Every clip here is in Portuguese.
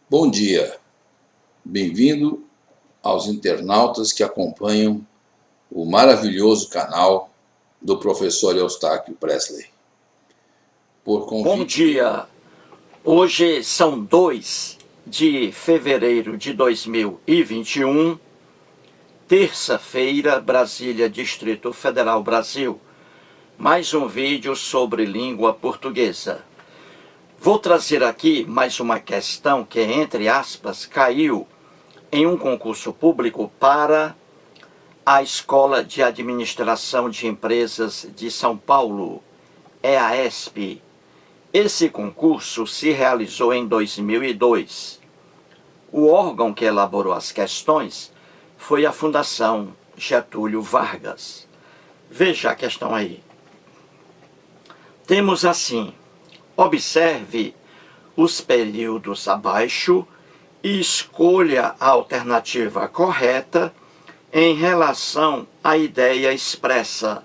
Bom dia, bem-vindo aos internautas que acompanham o maravilhoso canal do professor Eustáquio Presley. Bom dia, hoje são 2 de fevereiro de 2021, terça-feira, Brasília, Distrito Federal, Brasil. Mais um vídeo sobre língua portuguesa. Vou trazer aqui mais uma questão que, entre aspas, caiu em um concurso público para a Escola de Administração de Empresas de São Paulo, EASP. Esse concurso se realizou em 2002. O órgão que elaborou as questões foi a Fundação Getúlio Vargas. Veja a questão aí. Temos assim: observe os períodos abaixo e escolha a alternativa correta em relação à ideia expressa,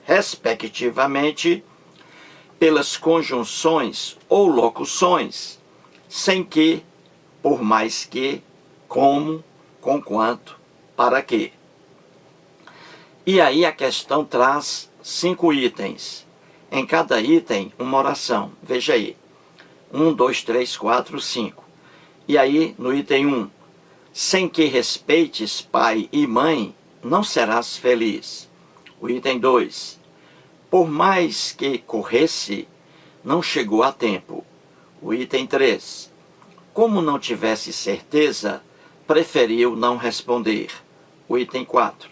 respectivamente, pelas conjunções ou locuções, sem que, por mais que, como, conquanto, para que. E aí a questão traz 5 itens. Em cada item, uma oração. Veja aí. 1, 2, 3, 4, 5. E aí, no item 1, sem que respeites pai e mãe, não serás feliz. O item 2, por mais que corresse, não chegou a tempo. O item 3, como não tivesse certeza, preferiu não responder. O item 4,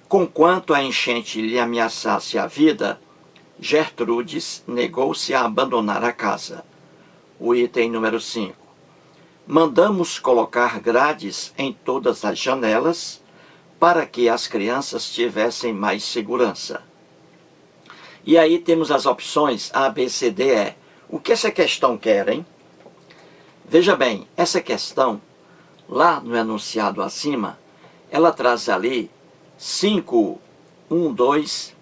conquanto a enchente lhe ameaçasse a vida, Gertrudes negou-se a abandonar a casa. O item número 5, mandamos colocar grades em todas as janelas para que as crianças tivessem mais segurança. E aí temos as opções A, B, C, D, E. O que essa questão quer, hein? Veja bem, essa questão, lá no enunciado acima, ela traz ali 5, 1, 2,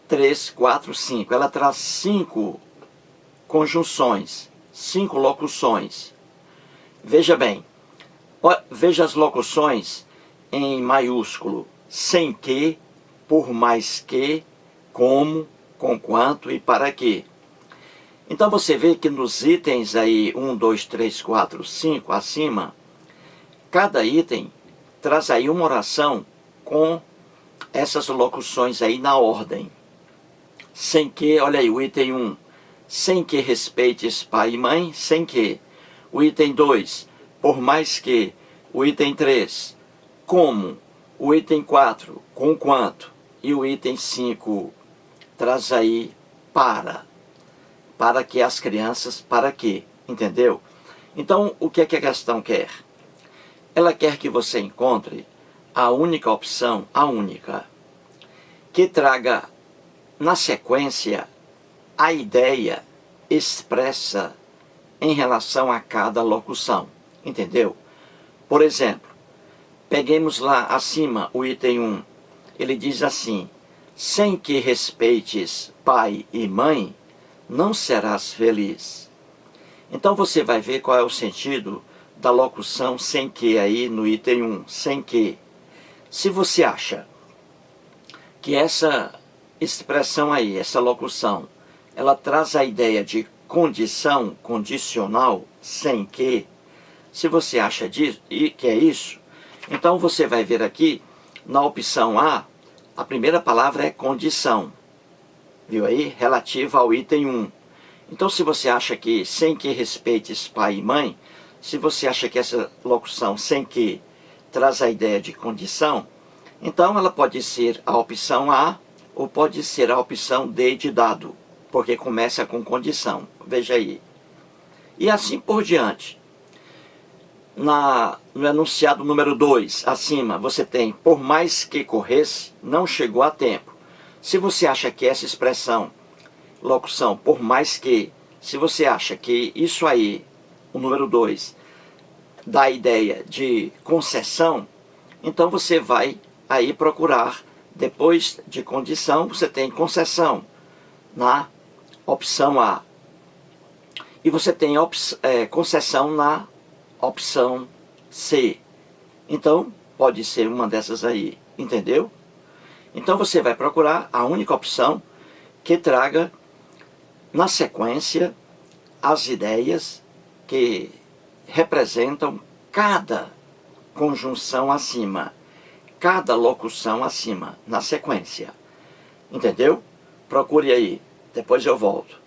3, 4, 5. Ela traz 5 conjunções, 5 locuções. Veja bem, veja as locuções em maiúsculo: sem que, por mais que, como, conquanto e para que. Então você vê que nos itens aí 1, 2, 3, 4, 5 acima, cada item traz aí uma oração com essas locuções aí na ordem. Sem que, olha aí, o item 1, sem que respeites pai e mãe, sem que. O item 2, por mais que. O item 3, como. O item 4, conquanto. E o item 5 traz aí para que as crianças, para que, entendeu? Então, o que é que a questão quer? Ela quer que você encontre a única opção, a única, que traga na sequência a ideia expressa em relação a cada locução, entendeu? Por exemplo, peguemos lá acima o item 1, ele diz assim: sem que respeites pai e mãe, não serás feliz. Então você vai ver qual é o sentido da locução sem que aí no item 1, sem que. Se você acha que essa expressão aí, essa locução, ela traz a ideia de condição, condicional, sem que, se você acha disso, e que é isso, então você vai ver aqui, na opção a primeira palavra é condição, viu aí? Relativa ao item 1. Então se você acha que sem que respeites pai e mãe, se você acha que essa locução sem que traz a ideia de condição, então ela pode ser a opção A ou pode ser a opção D de dado, porque começa com condição. Veja aí. E assim por diante. No enunciado número 2, acima, você tem por mais que corresse, não chegou a tempo. Se você acha que essa expressão, locução, por mais que, se você acha que isso aí, o número 2, dá a ideia de concessão, então você vai aí procurar, depois de condição, você tem concessão, na opção A. e você tem concessão na opção C. Então, pode ser uma dessas aí, entendeu? Então você vai procurar a única opção que traga na sequência as ideias que representam cada conjunção acima, cada locução acima, na sequência. Entendeu? Procure aí, depois eu volto.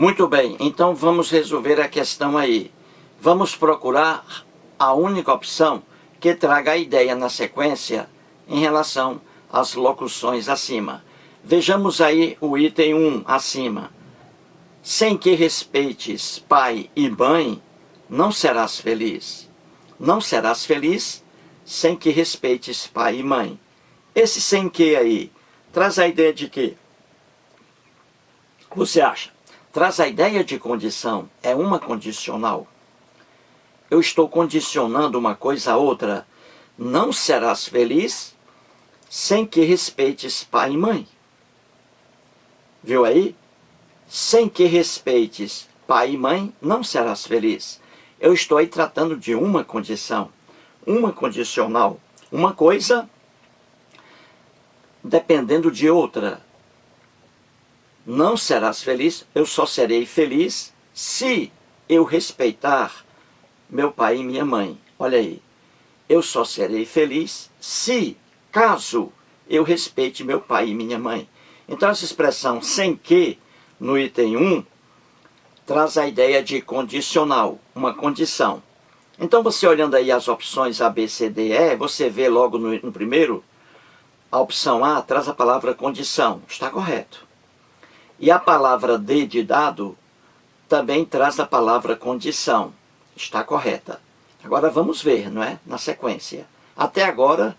Muito bem, então vamos resolver a questão aí. Vamos procurar a única opção que traga a ideia na sequência em relação às locuções acima. Vejamos aí o item 1 acima. Sem que respeites pai e mãe, não serás feliz. Não serás feliz sem que respeites pai e mãe. Esse sem que aí traz a ideia de quê? Você acha? Traz a ideia de condição, é uma condicional. Eu estou condicionando uma coisa a outra. Não serás feliz sem que respeites pai e mãe. Viu aí? Sem que respeites pai e mãe, não serás feliz. Eu estou aí tratando de uma condição, uma condicional, uma coisa dependendo de outra. Não serás feliz, eu só serei feliz se eu respeitar meu pai e minha mãe. Olha aí. Eu só serei feliz se, caso, eu respeite meu pai e minha mãe. Então essa expressão sem que, no item 1, traz a ideia de condicional, uma condição. Então você olhando aí as opções A, B, C, D, E, você vê logo no primeiro, a opção A traz a palavra condição, está correto. E a palavra D de dado também traz a palavra condição, está correta. Agora vamos ver, não é? Na sequência. Até agora,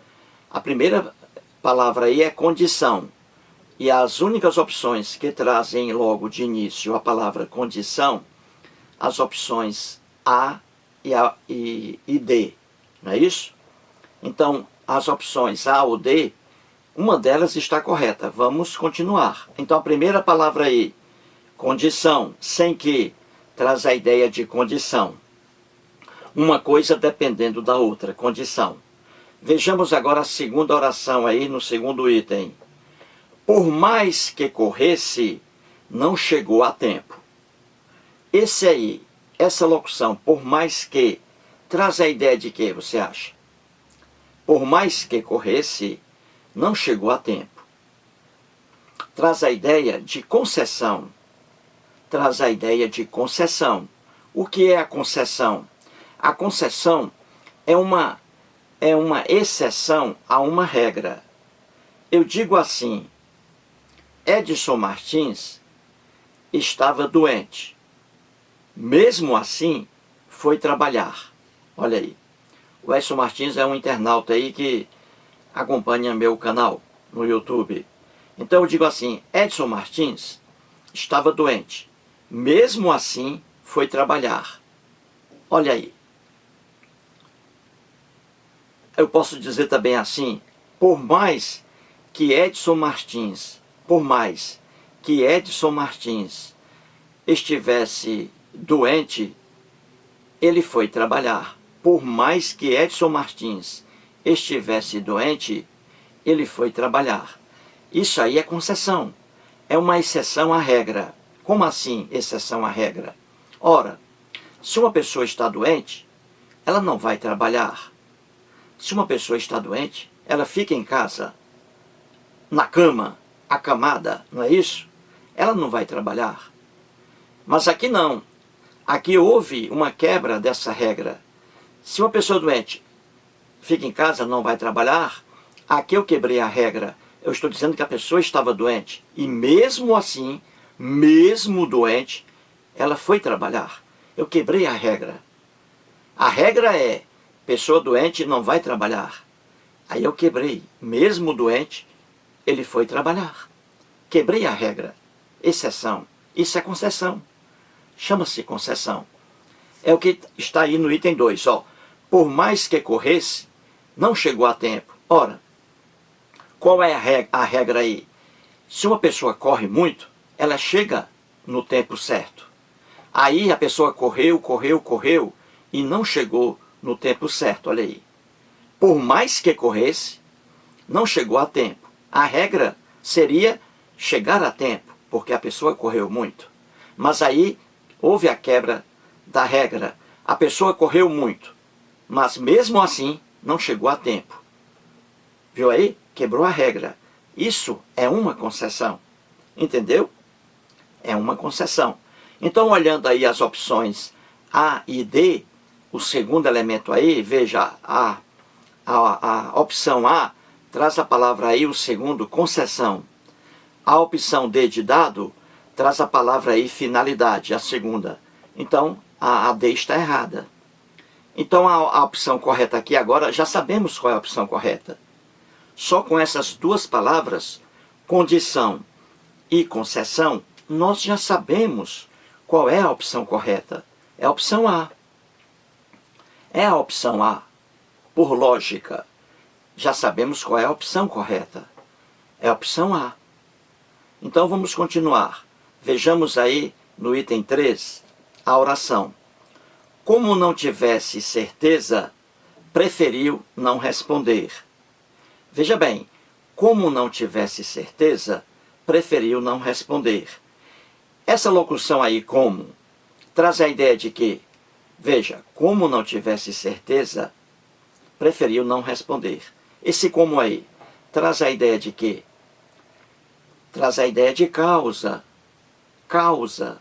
a primeira palavra aí é condição. E as únicas opções que trazem logo de início a palavra condição, as opções A e D, não é isso? Então, as opções A ou D, uma delas está correta. Vamos continuar. Então, a primeira palavra aí, condição, sem que, traz a ideia de condição. Uma coisa dependendo da outra, condição. Vejamos agora a segunda oração aí no segundo item. Por mais que corresse, não chegou a tempo. Esse aí, essa locução, por mais que, traz a ideia de que, você acha? Por mais que corresse, não chegou a tempo. Traz a ideia de concessão. Traz a ideia de concessão. O que é a concessão? A concessão é uma exceção a uma regra. Eu digo assim, Edson Martins estava doente. Mesmo assim, foi trabalhar. Olha aí. O Edson Martins é um internauta aí que acompanha meu canal no YouTube. Então eu digo assim, Edson Martins estava doente. Mesmo assim, foi trabalhar. Olha aí. Eu posso dizer também assim, por mais que Edson Martins estivesse doente, ele foi trabalhar. Por mais que Edson Martins estivesse doente, ele foi trabalhar. Isso aí é concessão. É uma exceção à regra. Como assim, exceção à regra? Ora, se uma pessoa está doente, ela não vai trabalhar. Se uma pessoa está doente, ela fica em casa, na cama, acamada, não é isso? Ela não vai trabalhar. Mas aqui não. Aqui houve uma quebra dessa regra. Se uma pessoa doente fica em casa, não vai trabalhar, aqui eu quebrei a regra. Eu estou dizendo que a pessoa estava doente. E mesmo assim, mesmo doente, ela foi trabalhar. Eu quebrei a regra. A regra é, pessoa doente não vai trabalhar. Aí eu quebrei. Mesmo doente, ele foi trabalhar. Quebrei a regra. Exceção. Isso é concessão. Chama-se concessão. É o que está aí no item 2. Ó. Por mais que corresse, não chegou a tempo. Ora, qual é a regra aí? Se uma pessoa corre muito, ela chega no tempo certo. Aí a pessoa correu e não chegou no tempo certo, olha aí. Por mais que corresse, não chegou a tempo. A regra seria chegar a tempo, porque a pessoa correu muito. Mas aí houve a quebra da regra. A pessoa correu muito, mas mesmo assim não chegou a tempo. Viu aí? Quebrou a regra. Isso é uma concessão. Entendeu? É uma concessão. Então, olhando aí as opções A e D, o segundo elemento aí, veja, a opção A traz a palavra aí, o segundo, concessão. A opção D de dado traz a palavra aí, finalidade, a segunda. Então, a D está errada. Então, a opção correta aqui agora, já sabemos qual é a opção correta. Só com essas duas palavras, condição e concessão, nós já sabemos qual é a opção correta. É a opção A. É a opção A. Por lógica, já sabemos qual é a opção correta. É a opção A. Então vamos continuar. Vejamos aí no item 3, a oração. Como não tivesse certeza, preferiu não responder. Veja bem, como não tivesse certeza, preferiu não responder. Essa locução aí, como, traz a ideia de que Veja, como não tivesse certeza, preferiu não responder. Esse como aí traz a ideia de quê? Traz a ideia de causa. Causa.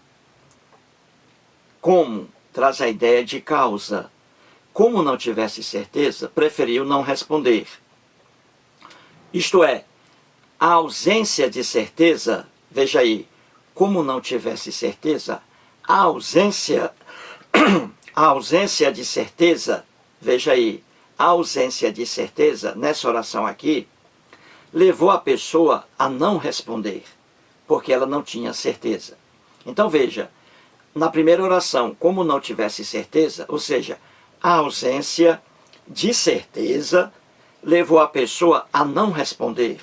Como? Traz a ideia de causa. Como não tivesse certeza, preferiu não responder. Isto é, a ausência de certeza, veja aí, como não tivesse certeza, a ausência de certeza, veja aí, a ausência de certeza, nessa oração aqui, levou a pessoa a não responder, porque ela não tinha certeza. Então veja, na primeira oração, como não tivesse certeza, ou seja, a ausência de certeza levou a pessoa a não responder.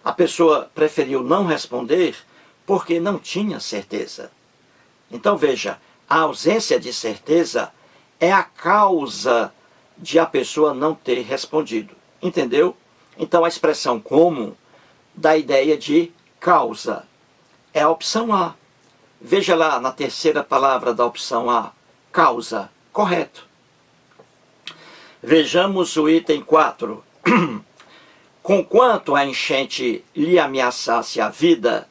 A pessoa preferiu não responder porque não tinha certeza. Então veja, a ausência de certeza é a causa de a pessoa não ter respondido. Entendeu? Então a expressão como dá a ideia de causa. É a opção A. Veja lá na terceira palavra da opção A, causa. Correto. Vejamos o item 4. Conquanto a enchente lhe ameaçasse a vida,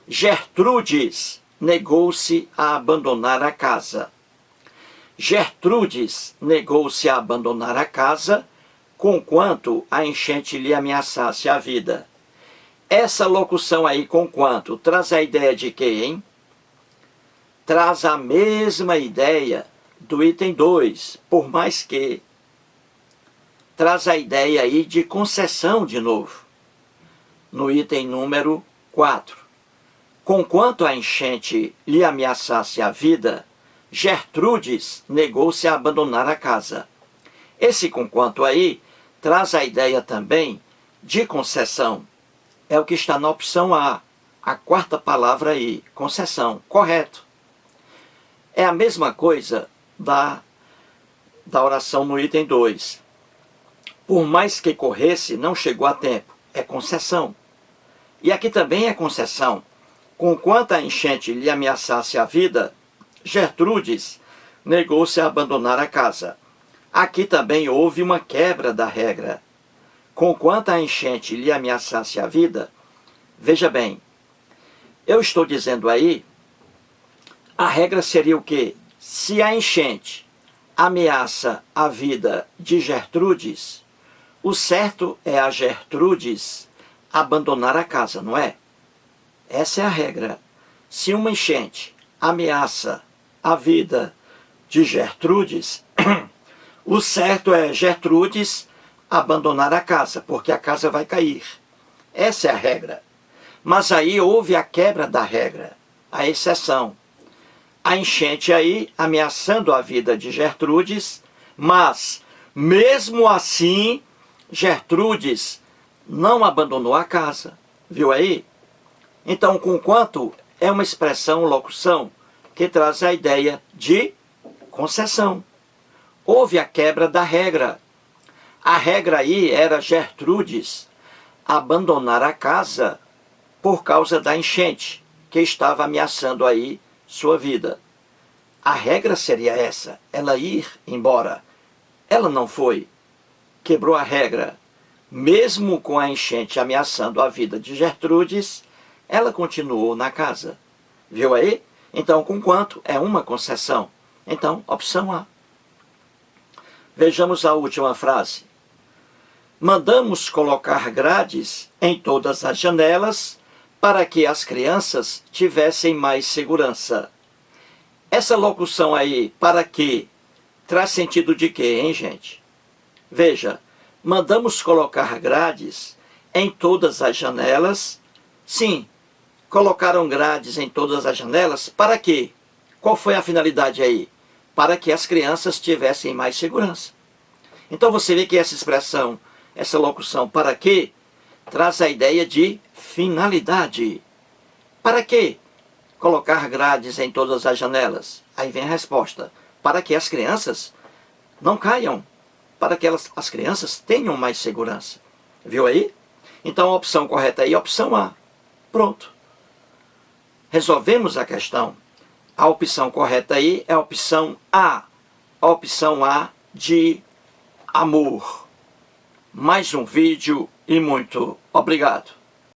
Gertrudes negou-se a abandonar a casa. Gertrudes negou-se a abandonar a casa, conquanto a enchente lhe ameaçasse a vida. Essa locução aí, conquanto, traz a ideia de quê, hein? Traz a mesma ideia do item 2, por mais que. Traz a ideia aí de concessão de novo, no item número 4. Conquanto a enchente lhe ameaçasse a vida, Gertrudes negou-se a abandonar a casa. Esse conquanto aí traz a ideia também de concessão. É o que está na opção a quarta palavra aí, concessão, correto. É a mesma coisa da oração no item 2. Por mais que corresse, não chegou a tempo. É concessão. E aqui também é concessão. Conquanto a enchente lhe ameaçasse a vida, Gertrudes negou-se a abandonar a casa. Aqui também houve uma quebra da regra. Conquanto a enchente lhe ameaçasse a vida, veja bem, eu estou dizendo aí, a regra seria o quê? Se a enchente ameaça a vida de Gertrudes, o certo é a Gertrudes abandonar a casa, não é? Essa é a regra. Se uma enchente ameaça a vida de Gertrudes, o certo é Gertrudes abandonar a casa, porque a casa vai cair. Essa é a regra. Mas aí houve a quebra da regra, a exceção. A enchente aí ameaçando a vida de Gertrudes, mas mesmo assim Gertrudes não abandonou a casa. Viu aí? Então, conquanto é uma expressão, locução, que traz a ideia de concessão. Houve a quebra da regra. A regra aí era Gertrudes abandonar a casa por causa da enchente, que estava ameaçando aí sua vida. A regra seria essa, ela ir embora. Ela não foi. Quebrou a regra. Mesmo com a enchente ameaçando a vida de Gertrudes, ela continuou na casa. Viu aí? Então, conquanto é uma concessão. Então, opção A. Vejamos a última frase. Mandamos colocar grades em todas as janelas para que as crianças tivessem mais segurança. Essa locução aí, para que, traz sentido de quê, hein, gente? Veja, mandamos colocar grades em todas as janelas. Sim, colocaram grades em todas as janelas, para quê? Qual foi a finalidade aí? Para que as crianças tivessem mais segurança. Então você vê que essa expressão, essa locução para quê, traz a ideia de finalidade. Para quê colocar grades em todas as janelas? Aí vem a resposta. Para que as crianças não caiam. Para que as crianças tenham mais segurança. Viu aí? Então a opção correta aí é a opção A. Pronto. Resolvemos a questão. A opção correta aí é a opção A. a opção A de amor. Mais um vídeo e muito obrigado.